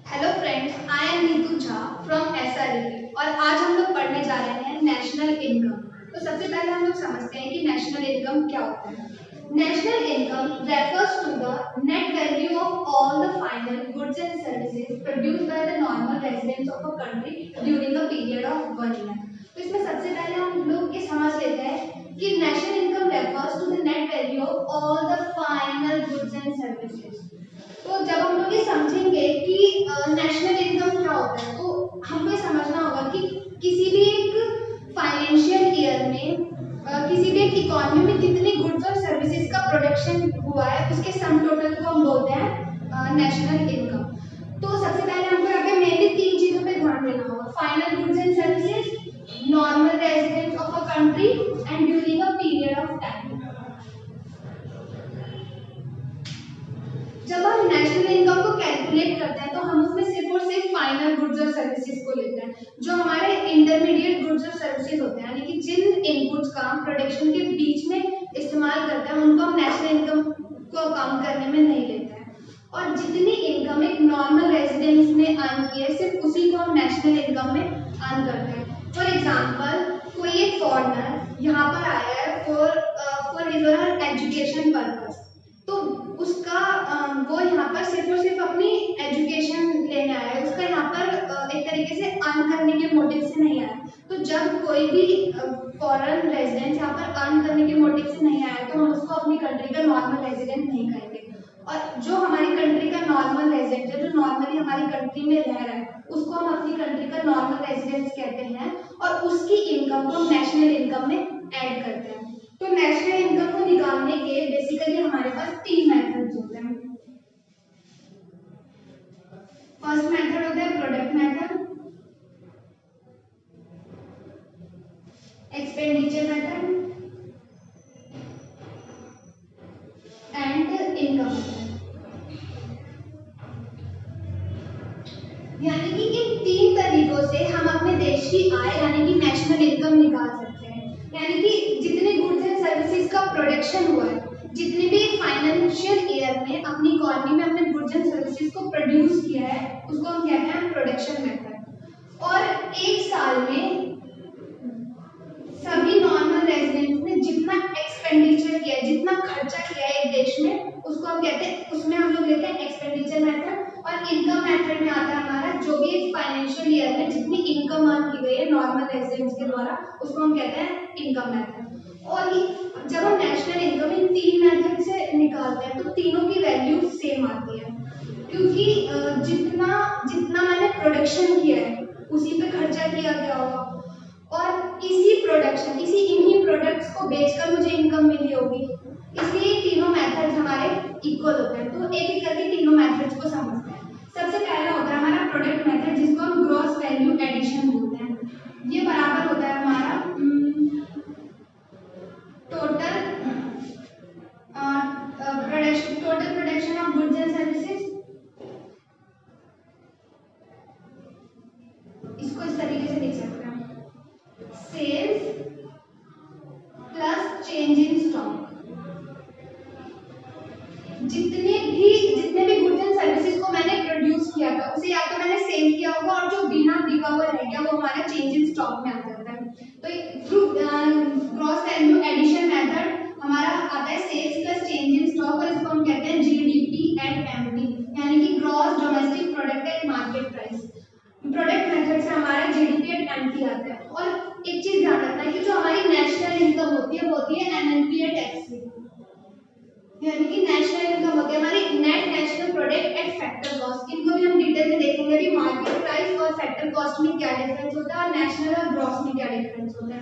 Hello friends, I am Neetu Jha from SRD और आज हम लोग पढ़ने जा रहे हैं नेशनल इनकम। तो सबसे पहले हम लोग समझते हैं कि नेशनल इनकम क्या होता है। National income refers to the net value of all the final goods and services produced by the normal residents of a country during a period of 1 year. तो इसमें सबसे पहले हम लोग ये समझ लेते हैं कि national income refers to the net value of all the final goods and services. तो जब हम लोग ये समझेंगे कि नेशनल इनकम क्या होता है, तो हमको ये समझना होगा कि किसी भी एक फाइनेंशियल ईयर में किसी भी एक इकोनॉमी में कितनी गुड्स और सर्विसेज का प्रोडक्शन हुआ है, उसके सम टोटल को हम बोलते हैं नेशनल इनकम। तो सबसे पहले हमको यहाँ पे मेनली तीन चीजों पे ध्यान देना होगा: final goods and services, normal residence of a country and during a period of time. जब हम नेशनल इनकम को कैलकुलेट करते हैं तो हम उसमें सिर्फ और सिर्फ फाइनल गुड्स और सर्विसेज को लेते हैं। जो हमारे इंटरमीडिएट गुड्स और सर्विसेज होते हैं, यानी कि जिन इनपुट्स का हम प्रोडक्शन के बीच में इस्तेमाल करते हैं, उनको हम नेशनल इनकम को काउंट करने में नहीं लेते हैं। और जितनी इनकम एक नॉर्मल रेजिडेंस ने अर्न की है, सिर्फ उसी को हम नेशनल इनकम में अर्न करते हैं। फॉर एग्जाम्पल, कोई एक फॉरेनर यहाँ पर आया है फॉर हिज और हर एजुकेशन पर्पस, तो उसका वो यहाँ पर सिर्फ और सिर्फ अपनी एजुकेशन लेने आया है, उसका यहाँ पर एक तरीके से अर्न करने के मोटिव से नहीं आया। तो जब कोई भी फॉरेन रेजिडेंट यहाँ पर अर्न करने के मोटिव से नहीं आया, तो हम उसको अपनी कंट्री का नॉर्मल रेजिडेंट नहीं कहेंगे। और जो हमारी कंट्री का नॉर्मल रेजिडेंट है, जो नॉर्मली हमारी कंट्री में रह रहा है, उसको हम अपनी कंट्री का नॉर्मल रेजिडेंस कहते हैं और उसकी इनकम को हम नेशनल इनकम में ऐड करते हैं। तो नेशनल इनकम को निकालने के बेसिकली हमारे पास तीन मेथड्स होते हैं। फर्स्ट मेथड होता है product method, expenditure method and income method. यानी कि इन तीन तरीकों से हम अपने देश की आय यानी कि नेशनल इनकम निकाल सकते हैं। यानी कि जितने गुड्स एंड सर्विसेज का प्रोडक्शन हुआ है, जितने भी एक फाइनेंशियल ईयर में अपनी इकोनॉमी में अपने गुड्स एंड सर्विसेज को प्रोड्यूस किया है, उसको हम कहते हैं प्रोडक्शन मेथड। और एक साल में सभी नॉर्मल रेजिडेंट्स ने जितना एक्सपेंडिचर किया है, जितना खर्चा किया है एक देश में, उसको हम कहते हैं, उसमें हम लोग लेते हैं एक्सपेंडिचर मेथड। और इनकम मेथड में आता है हमारा जो भी एक फाइनेंशियल ईयर में जितनी इनकम अर्न की गई है नॉर्मल रेजिडेंट्स के द्वारा, उसको हम कहते हैं इनकम मेथड। और जब हम नेशनल इनकम इन तीन मेथड से निकालते हैं, तो तीनों की वैल्यू सेम आती है, क्योंकि जितना जितना मैंने प्रोडक्शन किया है उसी पे खर्चा किया गया होगा, और इन्हीं प्रोडक्ट्स को बेचकर मुझे इनकम मिली होगी। इसलिए तीनों मेथड्स हमारे इक्वल होते हैं। तो एक एक करके तीनों मेथड्स को समझते हैं। सबसे पहला होता है हमारा प्रोडक्ट मेथड, जिसको हम ग्रॉस वैल्यू एडिशन बोलते हैं। ये बराबर होता है हमारा total production of goods and services. इसको इस तरीके से लिख सकते हैं: sales plus change in stock. जितने भी गुड्स एंड सर्विसेज को मैंने प्रोड्यूस किया था, उसे या तो मैंने सेल किया होगा, और जो बिना बिका हुआ रह गया वो हमारा चेंज इन स्टॉक में आ जाता है। तो through gross value addition method हमारा आता है sales plus change in stock, और इसको हम कहते हैं जीडीपी एट एमपी, यानी कि gross domestic product at market price. Product method से हमारा जीडीपी एट एमपी आता है। और एक चीज ध्यान रखना है कि जो हमारी नेशनल इनकम होती है वो होती है एनएनपी एट एक्सपी, यानी कि नेशनल इनकम होती है हमारी net national product at factor cost. इनको भी हम डिटेल में देखेंगे कि मार्केट प्राइस और फैक्टर कॉस्ट में क्या डिफरेंस होता है और नेशनल और ग्रॉस में क्या डिफरेंस होता है।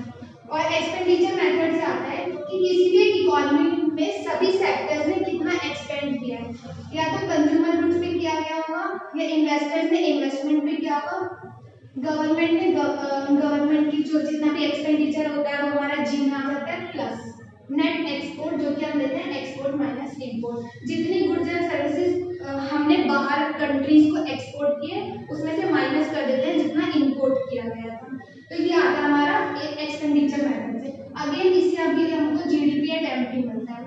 और एक्सपेंडिचर मेथड से आता है कि किसी भी इकोनॉमी में सभी सेक्टर्स ने कितना एक्सपेंड किया है, या तो कंज्यूमर गुड्स पे किया गया होगा, या इन्वेस्टर्स ने इन्वेस्टमेंट पे किया होगा, गवर्नमेंट की जो जितना भी एक्सपेंडिचर होता है वो हमारा जी में आ जाता है, प्लस नेट एक्सपोर्ट, जो कि हम लेते हैं एक्सपोर्ट माइनस इंपोर्ट। जितनी गुड्स एंड सर्विसेज हमने बाहर कंट्रीज को एक्सपोर्ट किए, उसमें से माइनस कर देते हैं जितना इंपोर्ट किया गया था। तो ये आता है हमारा एक्सपेंडिचर मेथड से। अगेन इससे अभी हमको जीडीपी एट एमपी मिलता है।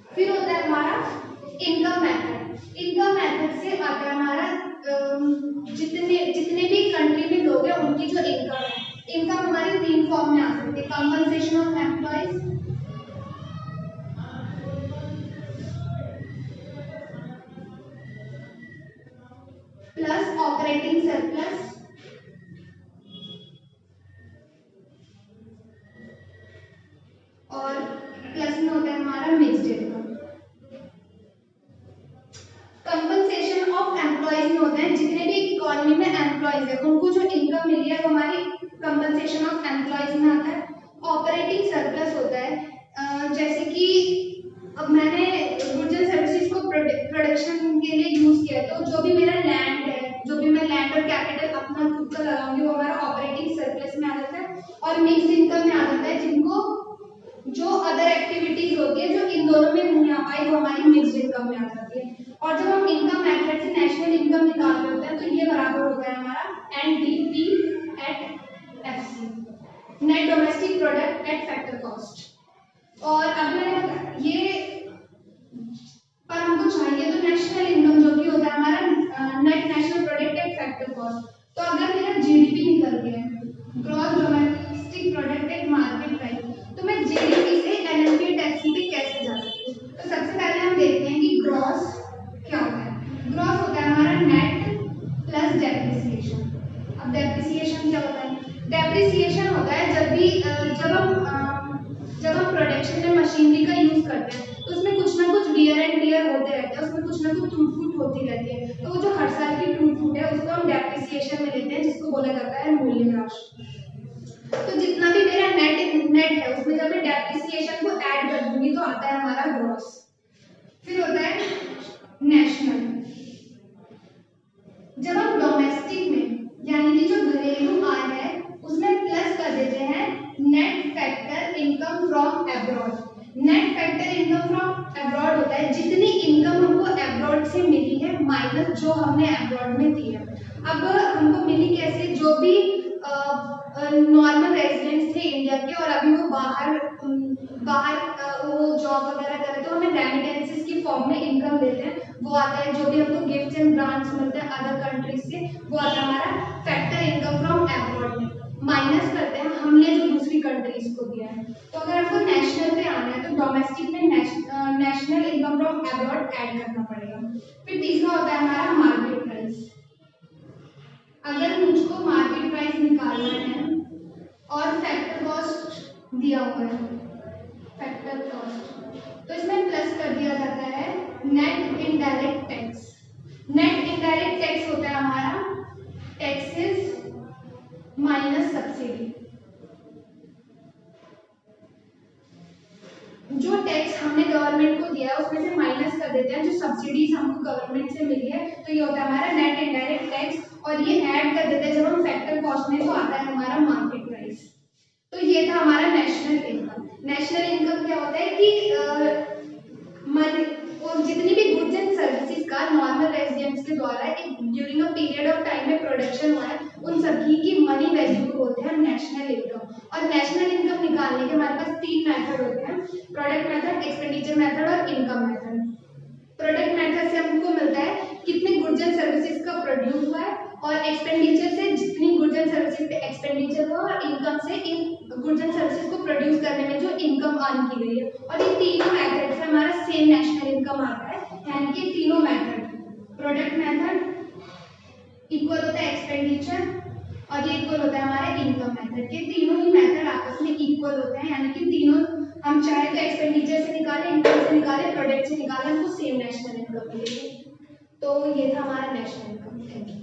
फिर होता है हमारा इनकम मेथड। इनकम मेथड से आता है हमारा of employees plus operating surplus और प्लस में होता है हमारा mixed income. Compensation of employees में होता है जितने भी इकोनॉमी में एम्प्लॉइज है उनको जो इनकम मिली है वो हमारी कंपनसेशन ऑफ एम्प्लॉइज में आता है। ऑपरेटिंग सरप्लस होता है जैसे कि अब मैंने गुड्स एंड सर्विसेज को प्रोडक्शन के लिए यूज किया तो जो भी मेरा लैंड है, जो भी मैं लैंड और कैपिटल अपना खुद का लगाऊंगी वो हमारा ऑपरेटिंग सरप्लस में आ जाता है। और मिक्स्ड इनकम में आ जाता है जिनको जो अदर एक्टिविटीज होती है जो इन दोनों में नहीं आ पाई वो हमारी मिक्स्ड इनकम में आ जाती है। और जब हम इनकम मेथड से नेशनल इनकम निकाल रहे होते हैं तो ये बराबर होता है हमारा NDP at FC, net domestic product at factor cost. और अब मैंने ये पर हमको चाहिए तो नेशनल इनकम जो कि होता है हमारा net national product at factor cost. तो अगर मेरा जीडीपी निकल गया है, gross domestic product at market price, तो मैं जीडीपी से एनएलपी एट एफसी पे कैसे जा सकती हूँ? तो सबसे पहले हम देखते हैं कि ग्रॉस क्या होता है। ग्रॉस होता है हमारा नेट प्लस डेप्रिसिएशन। अब डेप्रिसिएशन क्या होता है? डेप्रिसिएशन होता है जब हम प्रोडक्शन में मशीनरी का यूज करते हैं तो उसमें कुछ ना कुछ वियर एंड टियर होते रहते हैं, उसमें कुछ ना कुछ टूट फूट होती रहती है। तो वो जो हर साल की टूट फूट है उसको हम डेप्रिसिएशन में लेते हैं जिसको बोला जाता है मूल्यह्रास। तो जितना भी मेरा नेट है उसमें जब मैं डेप्रिसिएशन को ऐड कर दूंगी तो आता है हमारा ग्रॉस। फिर होता है नेशनल। जब हम डोमेस्टिक में यानी कि जो घरेलू आय है उसमें प्लस कर देते हैं net factor income from abroad. Net factor income from abroad होता है जितनी इनकम हमको अब्रॉड से मिली है माइनस जो हमने अब्रॉड में दी है। अब हमको मिली कैसे? जो भी नॉर्मल रेजिडेंट्स थे इंडिया के और अभी वो बाहर वो जॉब वगैरह करे तो हमें रेमिटेंसेस की फॉर्म में इनकम देते हैं, वो आता है। जो भी हमको गिफ्ट्स एंड ग्रांट्स मिलते हैं अदर कंट्रीज से वो आता है हमारा फैक्टर इनकम फ्रॉम अब्रॉड में, माइनस करते हैं हमने जो दूसरी कंट्रीज को दिया है। तो अगर आपको नेशनल पे आना है तो डोमेस्टिक में national income from abroad add करना पड़ेगा। फिर तीसरा होता है हमारा मार्केट प्राइस। अगर मुझको मार्केट प्राइस निकालना है और फैक्टर कॉस्ट दिया हुआ है, फैक्टर कॉस्ट, तो इसमें प्लस कर दिया जाता है net indirect tax. Net indirect tax होता है हमारा टैक्सेस माइनस सब्सिडी। जो टैक्स हमने गवर्नमेंट को दिया है उसमें से माइनस कर देते हैं जो सब्सिडीज हमको गवर्नमेंट से मिली है, तो ये होता है हमारा नेट इनडायरेक्ट टैक्स। और ये ऐड कर देते हैं जब हम फैक्टर कॉस्ट में तो आता है हमारा मार्केट प्राइस। तो ये था हमारा नेशनल इनकम। नेशनल इनकम क्या होता है कि जितनी भी गुड्स एंड सर्विसेज का नॉर्मल रेजिडेंट्स के द्वारा एक during a period of time में प्रोडक्शन हुआ है उन सभी की मनी वैल्यू को बोलते हैं नेशनल इनकम। और नेशनल इनकम निकालने के हमारे पास तीन मेथड होते हैं, प्रोडक्ट मेथड, एक्सपेंडिचर मेथड और इनकम मेथड। प्रोडक्ट मेथड से हमको मिलता है कितने गुड्स एंड सर्विसेज का प्रोड्यूस हुआ है, और एक्सपेंडिचर से जितनी गुड्स एंड सर्विसेज पे एक्सपेंडिचर हुआ, और इनकम से इन गुड्स एंड सर्विसेज को प्रोड्यूस करने में जो इनकम अर्न की गई है। और ये तीनों मेथड से हमारा सेम नेशनल इनकम आता है, यानी कि तीनों मेथड, प्रोडक्ट मेथड इक्वल होता है एक्सपेंडिचर और ये इक्वल होता है हमारे इनकम मेथड के। तीनों ही मेथड आपस में इक्वल होते हैं, यानी कि तीनों हम चाहे तो एक्सपेंडिचर से निकालें, इनकम से निकालें, प्रोडक्ट से निकालें, हमको सेम नेशनल इनकम मिलेगी। तो ये था हमारा नेशनल इनकम। Thank you.